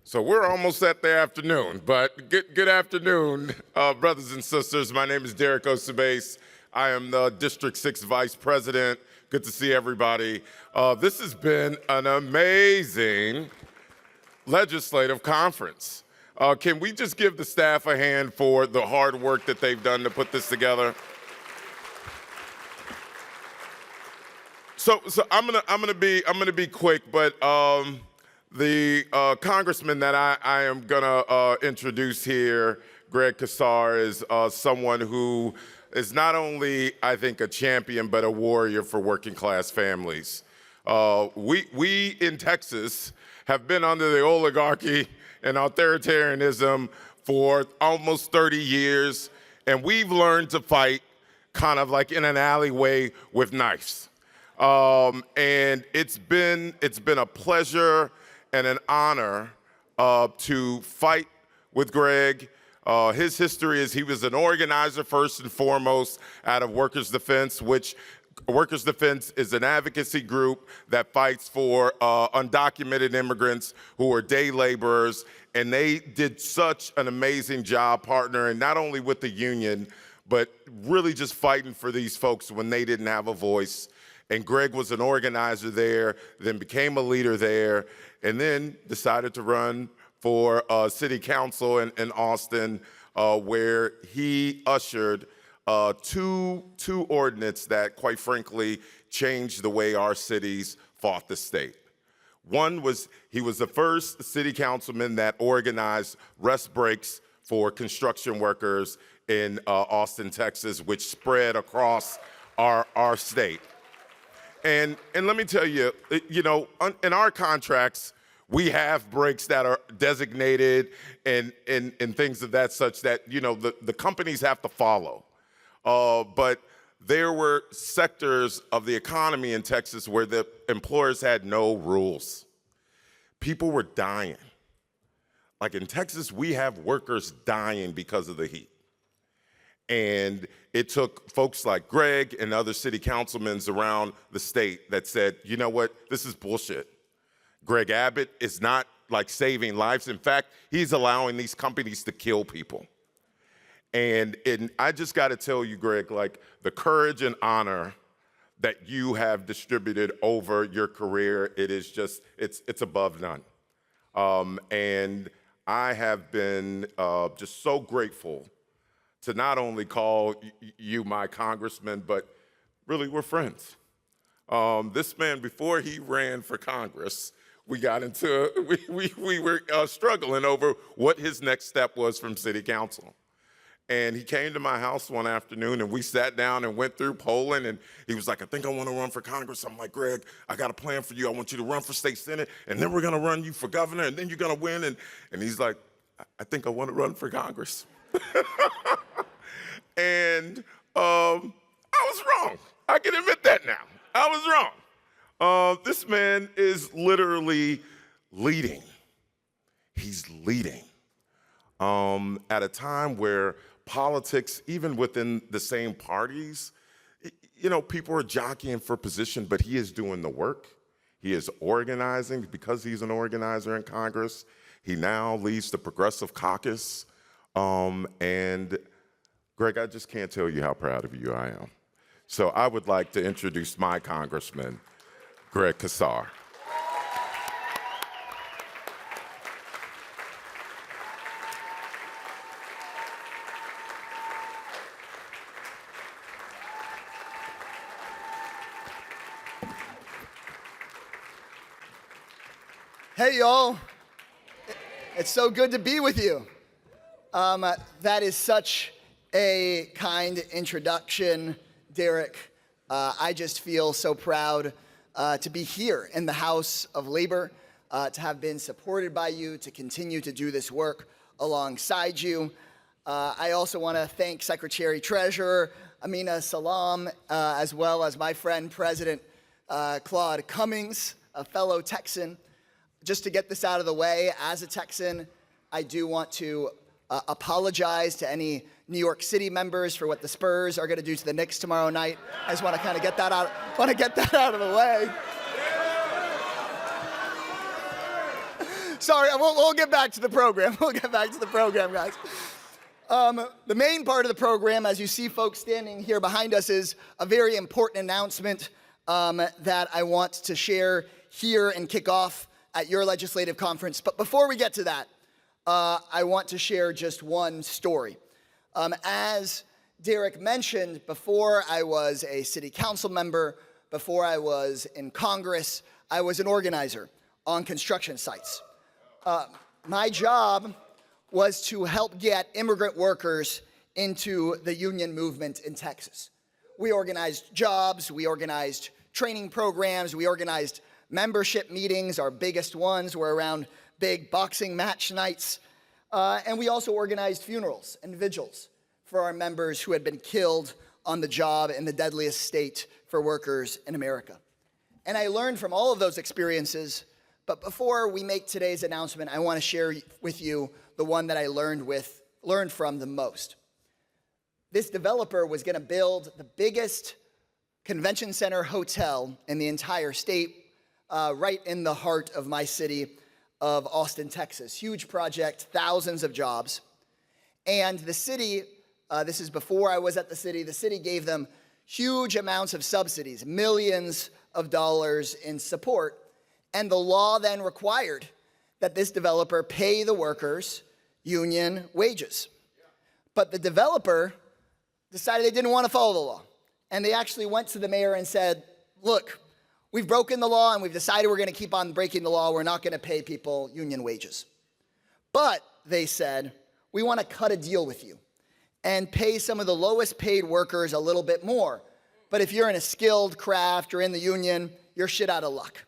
So we're almost at the afternoon, but good afternoon, brothers and sisters. My name is Derrick Osobase. I am the District 6 Vice President. Good to see everybody. This has been an amazing legislative conference. Can we just give the staff a hand for the hard work that they've done to put this together? So I'm gonna be quick, but the congressman that I am gonna introduce here, Greg Casar, is someone who is not only, I think, a champion, but a warrior for working class families. We in Texas have been under the oligarchy and authoritarianism for almost 30 years, and we've learned to fight kind of like in an alleyway with knives. And it's been a pleasure and an honor to fight with Greg. His history is he was an organizer first and foremost out of Workers Defense, which Workers Defense is an advocacy group that fights for undocumented immigrants who are day laborers, and they did such an amazing job partnering not only with the union, but really just fighting for these folks when they didn't have a voice. And Greg was an organizer there, then became a leader there, and then decided to run for city council in Austin, where he ushered two ordinances that, quite frankly, changed the way our cities fought the state. One was, he was the first city councilman that organized rest breaks for construction workers in Austin, Texas, which spread across our state. And let me tell you, in our contracts, we have breaks that are designated and things of that such that, the companies have to follow. But there were sectors of the economy in Texas where the employers had no rules. People were dying. Like in Texas, we have workers dying because of the heat. And it took folks like Greg and other city councilmen around the state that said, you know what, this is bullshit. Greg Abbott is not like saving lives. In fact, he's allowing these companies to kill people. And I just gotta tell you, Greg, like the courage and honor that you have distributed over your career, it is just, it's above none. And I have been just so grateful to not only call you my congressman, but really we're friends. This man, before he ran for Congress, we were struggling over what his next step was from city council. And he came to my house one afternoon and we sat down and went through polling, and he was like, I think I want to run for Congress. I'm like, Greg, I got a plan for you. I want you to run for state senate, and then we're gonna run you for governor, and then you're gonna win. And he's like, I think I want to run for Congress. And I was wrong. I can admit that now. I was wrong. This man is literally leading. He's leading at a time where politics, even within the same parties, people are jockeying for position, but he is doing the work. He is organizing. Because he's an organizer in Congress, he now leads the Progressive Caucus. And Greg, I just can't tell you how proud of you I am. So I would like to introduce my congressman, Greg Casar. Hey, y'all. It's so good to be with you. That is such a kind introduction, Derrick. I just feel so proud to be here in the House of Labor, to have been supported by you, to continue to do this work alongside you. I also want to thank Secretary Treasurer Amina Salam, as well as my friend President Claude Cummings, a fellow Texan. Just to get this out of the way, as a Texan, I do want to apologize to any New York City members for what the Spurs are going to do to the Knicks tomorrow night. I just want to kind of get that out of the way. Sorry, we'll get back to the program. We'll get back to the program, guys. The main part of the program, as you see folks standing here behind us, is a very important announcement that I want to share here and kick off at your legislative conference. But before we get to that, I want to share just one story. As Derrick mentioned, before I was a city council member, before I was in Congress, I was an organizer on construction sites. My job was to help get immigrant workers into the union movement in Texas. We organized jobs, we organized training programs, we organized membership meetings. Our biggest ones were around big boxing match nights. And we also organized funerals and vigils for our members who had been killed on the job in the deadliest state for workers in America. And I learned from all of those experiences, but before we make today's announcement, I want to share with you the one that I learned from the most. This developer was going to build the biggest convention center hotel in the entire state, right in the heart of my city of Austin, Texas. Huge project, thousands of jobs. And the city, this is before I was at the city gave them huge amounts of subsidies, millions of dollars in support. And the law then required that this developer pay the workers union wages. But the developer decided they didn't want to follow the law. And they actually went to the mayor and said, look, we've broken the law and we've decided we're going to keep on breaking the law. We're not going to pay people union wages. But, they said, we want to cut a deal with you and pay some of the lowest paid workers a little bit more. But if you're in a skilled craft or in the union, you're shit out of luck.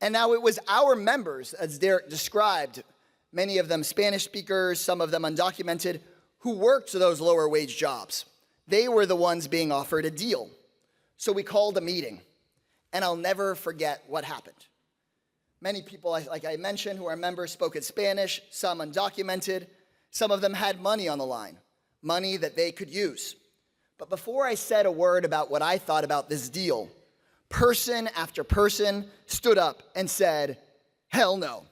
And now it was our members, as Derrick described, many of them Spanish speakers, some of them undocumented, who worked those lower wage jobs. They were the ones being offered a deal. So we called a meeting, and I'll never forget what happened. Many people, like I mentioned, who are members spoke in Spanish, some undocumented. Some of them had money on the line, money that they could use. But before I said a word about what I thought about this deal, person after person stood up and said, hell no.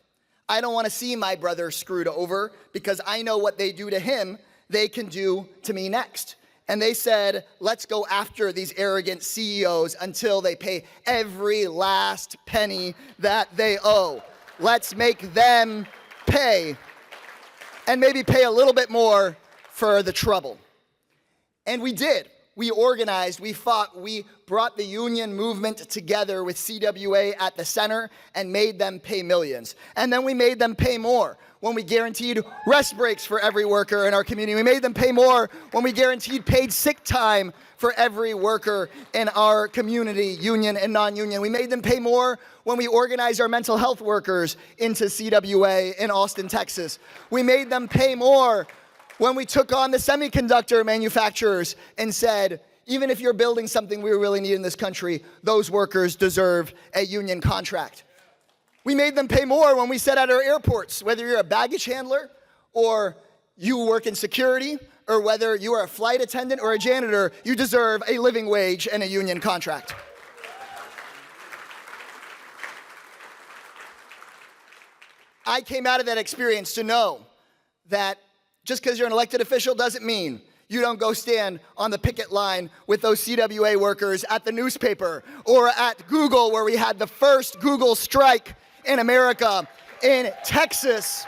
I don't want to see my brother screwed over because I know what they do to him, they can do to me next. And they said, let's go after these arrogant CEOs until they pay every last penny that they owe. Let's make them pay, and maybe pay a little bit more for the trouble. And we did. We organized, we fought, we brought the union movement together with CWA at the center and made them pay millions. And then we made them pay more when we guaranteed rest breaks for every worker in our community. We made them pay more when we guaranteed paid sick time for every worker in our community, union and non-union. We made them pay more when we organized our mental health workers into CWA in Austin, Texas. We made them pay more when we took on the semiconductor manufacturers and said, even if you're building something we really need in this country, those workers deserve a union contract. We made them pay more when we said at our airports, whether you're a baggage handler or you work in security or whether you are a flight attendant or a janitor, you deserve a living wage and a union contract. I came out of that experience to know that just because you're an elected official doesn't mean you don't go stand on the picket line with those CWA workers at the newspaper or at Google, where we had the first Google strike in America, in Texas,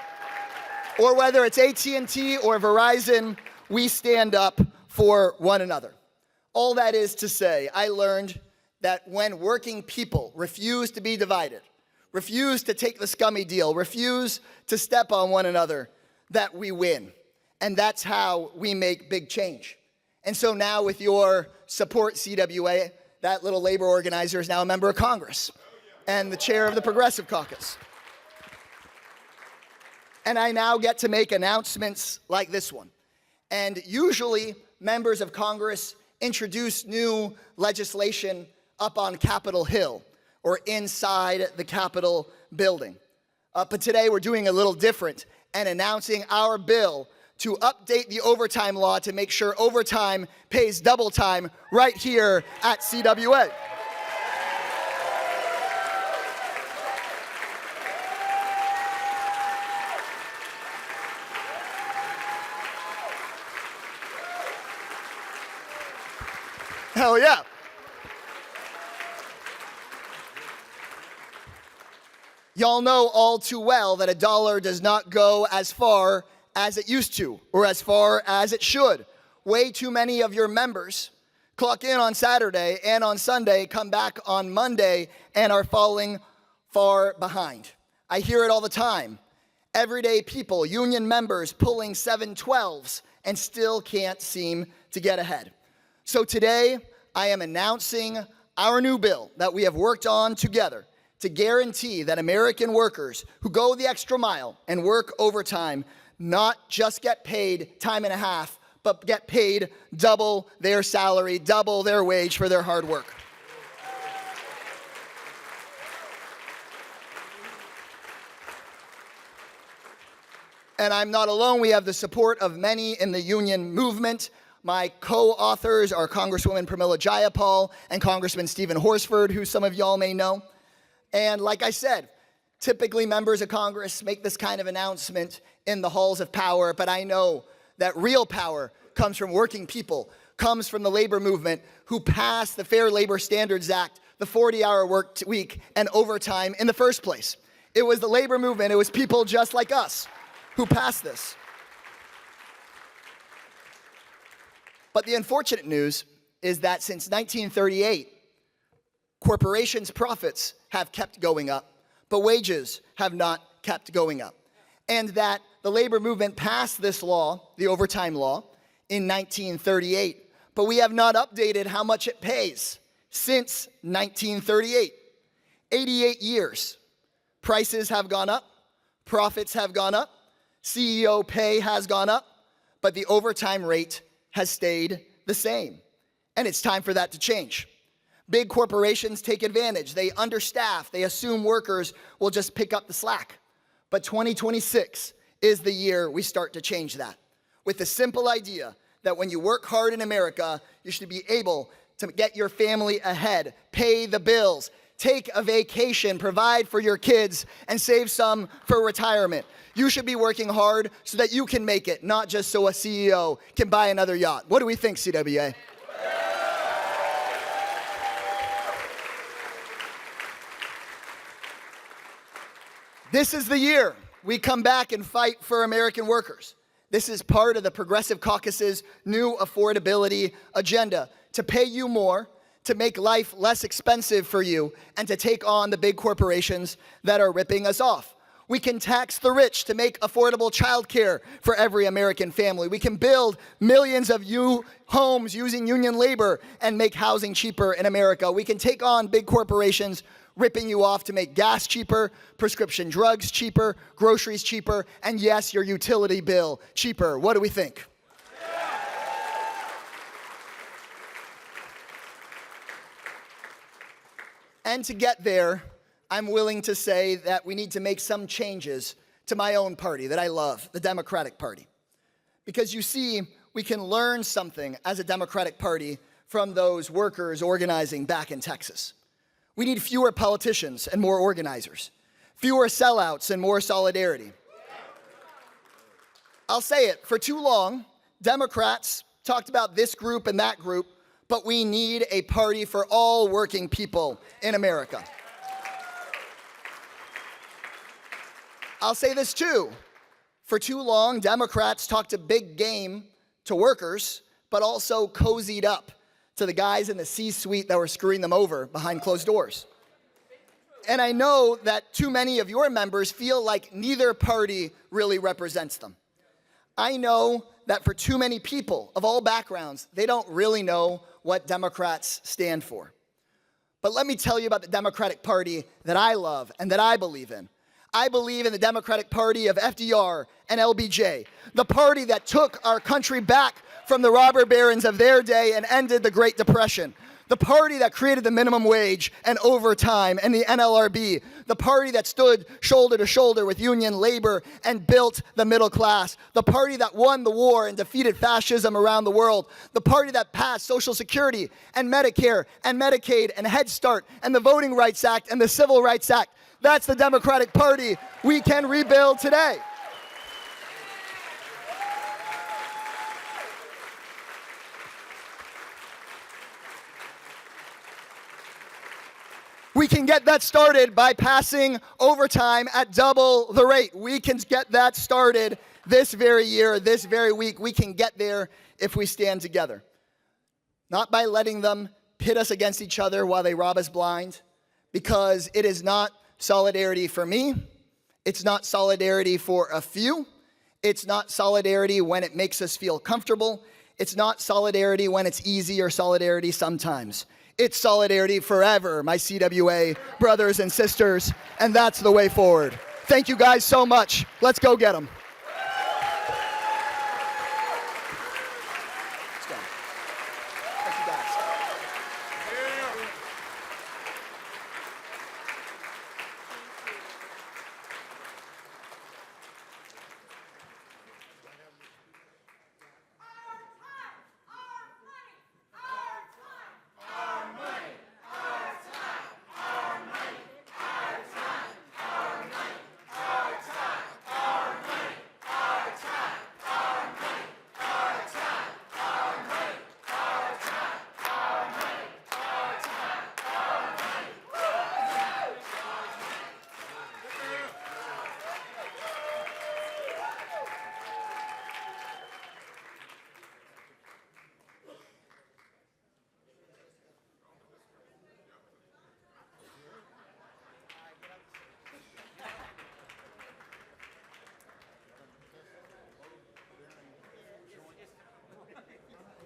or whether it's AT&T or Verizon, we stand up for one another. All that is to say, I learned that when working people refuse to be divided, refuse to take the scummy deal, refuse to step on one another, that we win. And that's how we make big change. And so now with your support, CWA, that little labor organizer is now a member of Congress and the chair of the Progressive Caucus. And I now get to make announcements like this one. And usually members of Congress introduce new legislation up on Capitol Hill or inside the Capitol building. But today we're doing a little different and announcing our bill to update the overtime law to make sure overtime pays double time right here at CWA. Hell yeah. Y'all know all too well that a dollar does not go as far as it used to or as far as it should. Way too many of your members clock in on Saturday and on Sunday, come back on Monday, and are falling far behind. I hear it all the time. Everyday people, union members pulling 712s and still can't seem to get ahead. So today, I am announcing our new bill that we have worked on together to guarantee that American workers who go the extra mile and work overtime not just get paid time and a half, but get paid double their salary, double their wage for their hard work. And I'm not alone. We have the support of many in the union movement. My co-authors are Congresswoman Pramila Jayapal and Congressman Stephen Horsford, who some of y'all may know. And like I said, typically members of Congress make this kind of announcement in the halls of power, but I know that real power comes from working people, comes from the labor movement who passed the Fair Labor Standards Act, the 40-hour work week, and overtime in the first place. It was the labor movement, it was people just like us who passed this. But the unfortunate news is that since 1938, corporations' profits have kept going up, but wages have not kept going up. And that the labor movement passed this law, the overtime law, in 1938, but we have not updated how much it pays since 1938. 88 years. Prices have gone up, profits have gone up, CEO pay has gone up, but the overtime rate has stayed the same. And it's time for that to change. Big corporations take advantage. They understaff. They assume workers will just pick up the slack. But 2026 is the year we start to change that, with the simple idea that when you work hard in America, you should be able to get your family ahead, pay the bills, take a vacation, provide for your kids, and save some for retirement. You should be working hard so that you can make it, not just so a CEO can buy another yacht. What do we think, CWA? This is the year we come back and fight for American workers. This is part of the Progressive Caucus's new affordability agenda, to pay you more, to make life less expensive for you, and to take on the big corporations that are ripping us off. We can tax the rich to make affordable childcare for every American family. We can build millions of new homes using union labor and make housing cheaper in America. We can take on big corporations ripping you off to make gas cheaper, prescription drugs cheaper, groceries cheaper, and yes, your utility bill cheaper. What do we think? And to get there, I'm willing to say that we need to make some changes to my own party that I love, the Democratic Party. Because you see, we can learn something as a Democratic Party from those workers organizing back in Texas. We need fewer politicians and more organizers, fewer sellouts and more solidarity. I'll say it, for too long, Democrats talked about this group and that group, but we need a party for all working people in America. I'll say this too, for too long, Democrats talked a big game to workers, but also cozied up to the guys in the C-suite that were screwing them over behind closed doors. And I know that too many of your members feel like neither party really represents them. I know that for too many people of all backgrounds, they don't really know what Democrats stand for. But let me tell you about the Democratic Party that I love and that I believe in. I believe in the Democratic Party of FDR and LBJ, the party that took our country back from the robber barons of their day and ended the Great Depression. The party that created the minimum wage and overtime and the NLRB. The party that stood shoulder to shoulder with union labor and built the middle class. The party that won the war and defeated fascism around the world. The party that passed Social Security and Medicare and Medicaid and Head Start and the Voting Rights Act and the Civil Rights Act. That's the Democratic Party we can rebuild today. We can get that started by passing overtime at double the rate. We can get that started this very year, this very week. We can get there if we stand together. Not by letting them pit us against each other while they rob us blind, because it is not solidarity for me. It's not solidarity for a few. It's not solidarity when it makes us feel comfortable. It's not solidarity when it's easy or solidarity sometimes. It's solidarity forever, my CWA brothers and sisters, and that's the way forward. Thank you guys so much. Let's go get them.